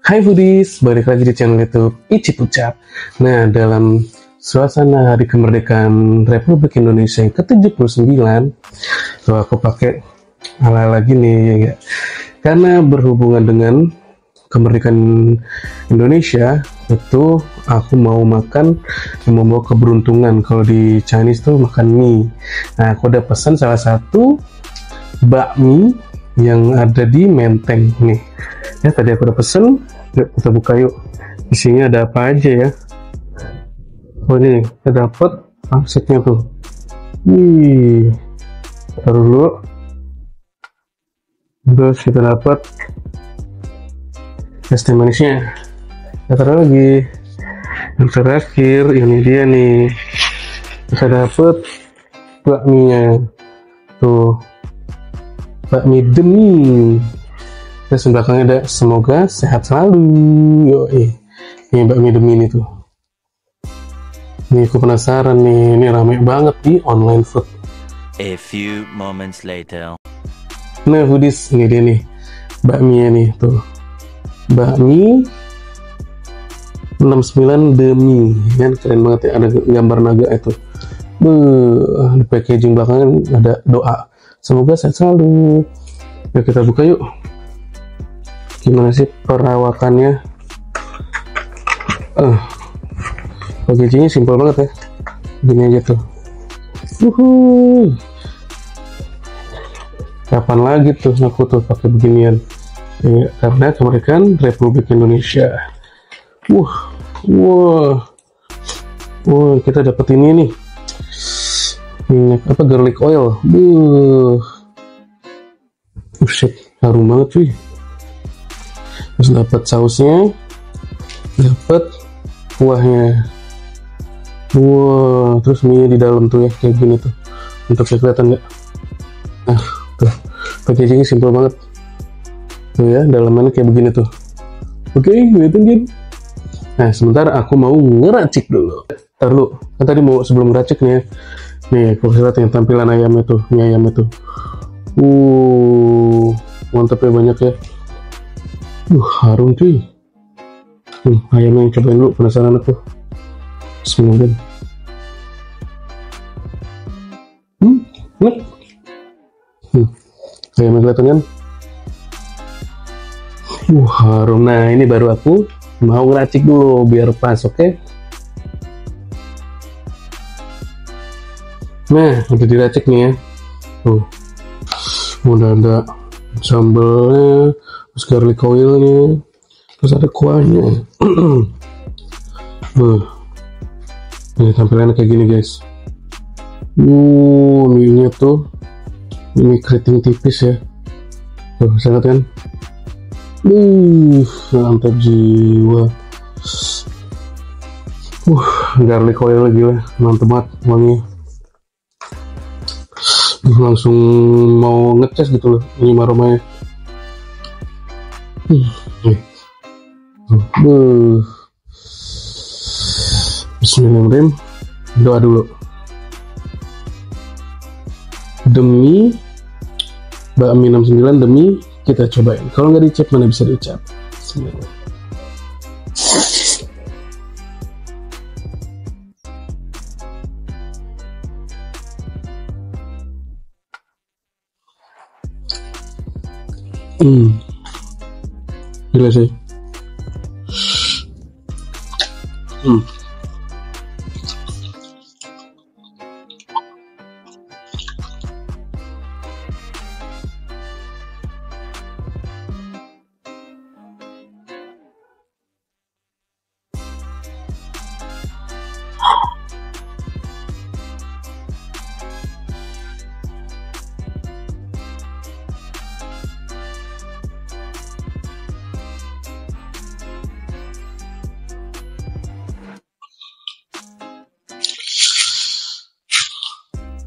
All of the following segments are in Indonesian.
Hai foodies, balik lagi di channel YouTube Icip Ucap. Nah, dalam suasana Hari Kemerdekaan Republik Indonesia yang ke-79, tuh aku pakai ala-ala gini ya. Karena berhubungan dengan kemerdekaan Indonesia, itu aku mau makan yang membawa keberuntungan. Kalau di Chinese tuh makan mie. Nah, aku udah pesan salah satu bakmi yang ada di Menteng nih. Ya, tadi aku udah pesen. Yuk, kita buka yuk. Isinya ada apa aja ya? Oh, ini kita dapat pangsetnya tuh. Wih, taruh dulu. Terus kita dapat es teh manisnya. Kita taruh lagi. Yang terakhir ini dia nih. Kita dapat bakminya. Tuh, bakmi demi. Terus belakangnya ada semoga sehat selalu. Yoi, ini bakmi demi ini tuh. Ini aku penasaran nih, ini rame banget di online food. A few moments later. Nah foodies, ini dia nih bakminya nih tuh. Bakmi 69 demi, kan keren banget ya, ada gambar naga itu. Di packaging belakangnya ada doa semoga sehat selalu. Yuk kita buka yuk. Gimana sih perawakannya? Packagingnya simpel banget ya, gini aja tuh. Kapan lagi tuh aku tuh pakai beginian ya, karena kemerdekaan Republik Indonesia. Wah, kita dapat ini nih, minyak apa, garlic oil. Shit, harum banget cuy. Terus dapat sausnya, dapat kuahnya. Wah, terus mie di dalam tuh ya, kayak gini tuh. Untuk kelihatan nggak? Tuh, packagingnya simpel banget. Tuh ya, dalamannya kayak begini tuh. Oke, kelihatan kan? Nah, sementara aku mau ngeracik dulu. Ntar dulu, kan tadi mau sebelum ngeracik nih ya. Nih, kalau lihat yang tampilan ayamnya tuh, mie ayamnya tuh. Mantap ya, banyak ya. Harum cuy. Ayamnya yang cobain dulu, penasaran aku. Bismillah. Ayamnya kelihatan kan? Harum. Nah, ini baru aku mau ngeracik dulu biar pas, oke? Nah, udah diracik nih ya. Tuh, udah ada sambalnya, terus garlic oilnya, terus ada kuahnya. Ini tampilannya kayak gini guys. Mie-nya tuh ini keriting tipis ya. Tuh, sangat kan? Mantap jiwa. Garlic oil lagi lah, mantep banget wanginya. Langsung mau ngecas gitu loh, ini aromanya. Bismillahirrahmanirrahim. Doa dulu. Demi bakmi 69, demi kita cobain. Kalau nggak dicap mana bisa diucap. Bismillah. Gila sih.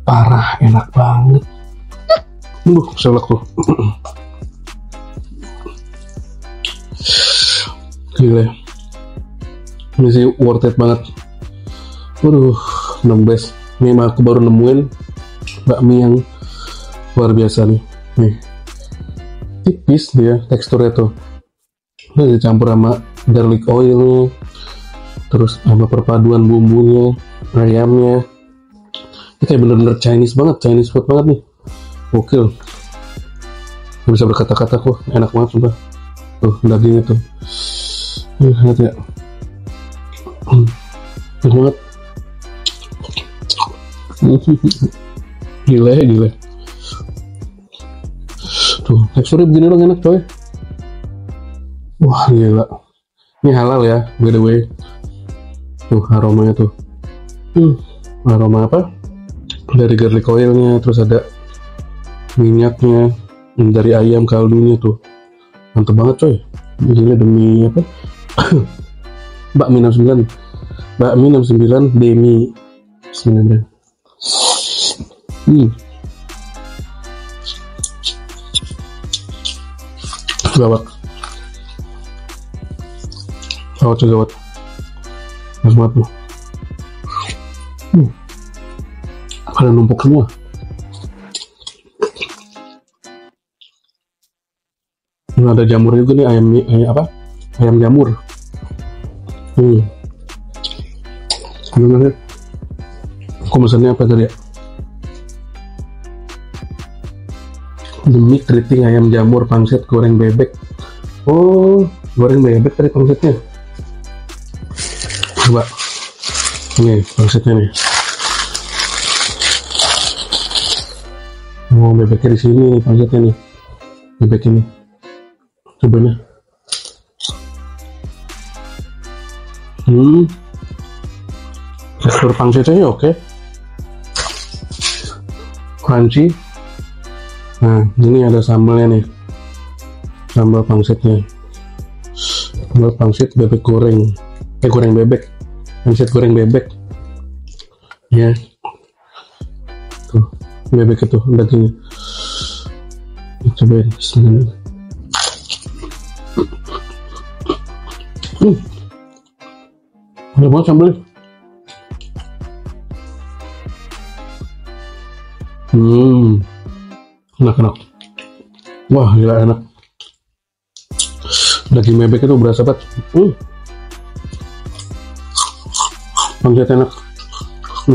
Parah, enak banget. Selek tuh. Gila. Ini sih worth it banget. The best. Ini aku baru nemuin bakmi yang luar biasa nih. Nih, tipis dia teksturnya tuh. Nah, dicampur sama garlic oil, terus sama perpaduan bumbunya, ayamnya. Ini kayak bener-bener Chinese banget, Chinese food banget nih. Gokil. Gak bisa berkata-kata kok, enak banget sumpah. Tuh, dagingnya tuh. Lihat ya. Enak banget. Gile. Tuh, teksturnya begini dong, enak coy. Wah, gila. Ini halal ya, by the way. Tuh, aromanya tuh. Aroma apa? Dari garlic oilnya, terus ada minyaknya dari ayam kaldunya tuh. Mantep banget coy. Gila, demi apa? Bakmi 69. Bakmi 69 demi 9. Gawat. Gawat. Enak banget tuh. Pada numpuk semua. Ini ada jamur juga nih, ayam apa? Ayam jamur. Gimana? Aku pesannya apa tadi ya? Demi keriting ayam jamur pangsit goreng bebek. Oh, goreng bebek tadi pangsitnya. Coba. Nih, pangsitnya nih. Oh, bebeknya di sini nih, pangsitnya nih. Bebek ini. Coba nih. Tekstur pangsitnya oke. Crunchy. Nah, ini ada sambalnya nih. Sambal pangsitnya. Sambal pangsit bebek goreng. Goreng bebek. Pangsit goreng bebek. Ya. Tuh, bebek itu dagingnya. Cobain. Bismillah. Enak banget sambalnya. Enak. Wah, gila enak. Daging bebek itu berasa banget. Pangsit enak.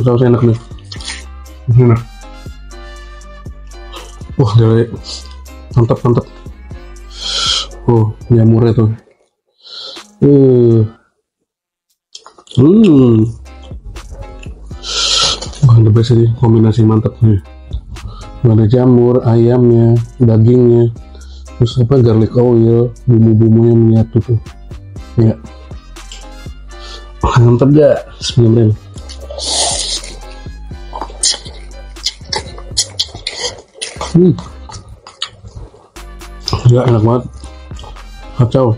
Saus enak nih. Enak. Wah, gila. Mantap. Oh, jamurnya tuh. Wah, the best ini, kombinasi mantap nih. Ada jamur, ayamnya, dagingnya, terus apa, garlic oil, bumbu-bumbunya menyatu tuh. Ya, mantap gak? Sebenarnya. Ya, enak banget. Kacau.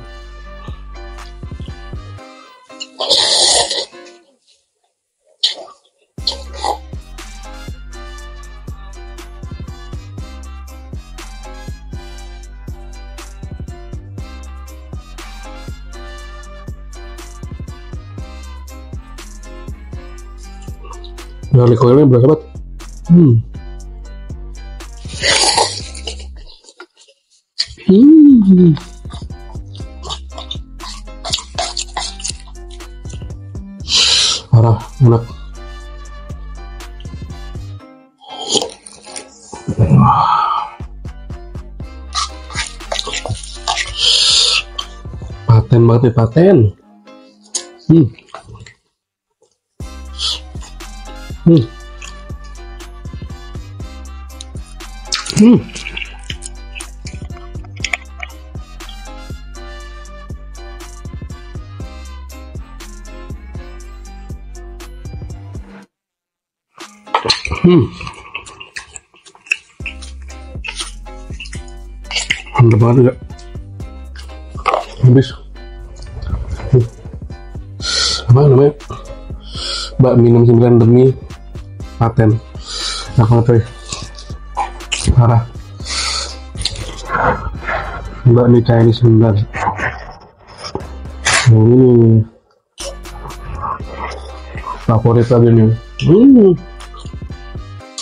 Garlic oilnya berasa banget. Parah, enak. Paten banget nih, paten. Mantap banget ya. Habis. Apa namanya? Bakmi 69 demi paten. Enak banget coy. Parah. Bakmi Chinese 19. Ini favorit lagi nih.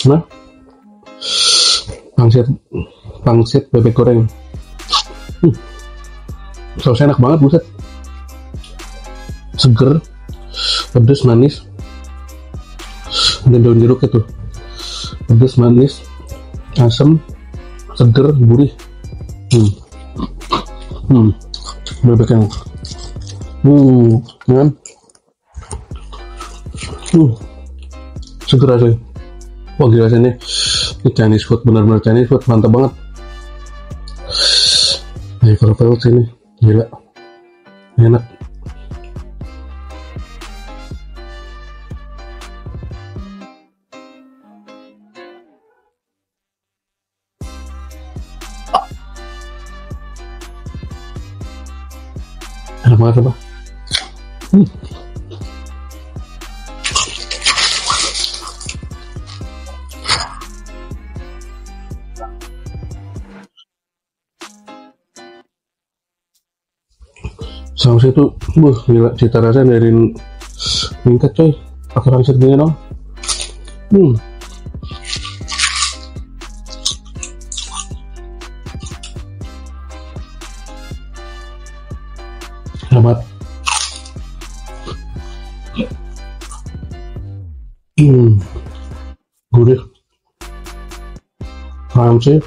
Nah, pangsit bebek goreng. Sausnya enak banget, buset. Seger, pedes, manis. Dan daun jeruknya tuh pedes, manis, asam, seger, gurih. Bebeknya kan seger asli. Wah gila sih ini Chinese food, benar-benar Chinese food, mantap banget. Kalau perut sini gila enak. Enak banget apa? Sausnya tuh, gila, cita rasanya dari meningkat coy, pakai pangsit gini dong. Selamat. Gurih, crunchy,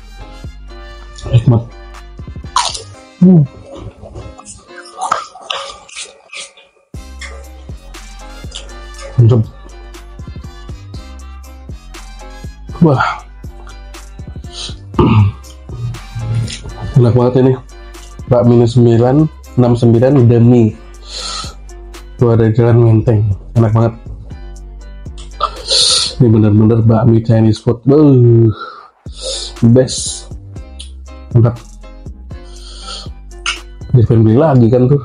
nikmat. Mantap. Wah, enak banget ini. Bakmi 969 Demi. Tuh ada Jalan Menteng, enak banget. Ini bener-bener bakmi Chinese food, best, mantap. Jadi pengen beli lagi kan tuh,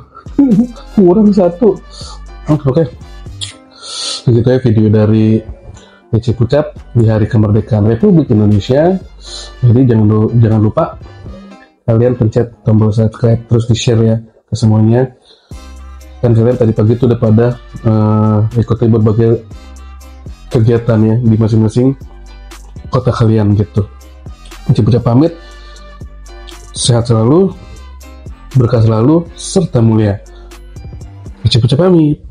kurang satu. Oke. Begitu ya video dari Cipucat di hari kemerdekaan Republik Indonesia. Jadi jangan lupa kalian pencet tombol subscribe, terus di share ya ke semuanya. Kan kalian tadi pagi itu udah pada ikuti berbagai kegiatan ya di masing-masing kota kalian gitu. Cipucat pamit, sehat selalu, berkah selalu, serta mulia. Cipucat pamit.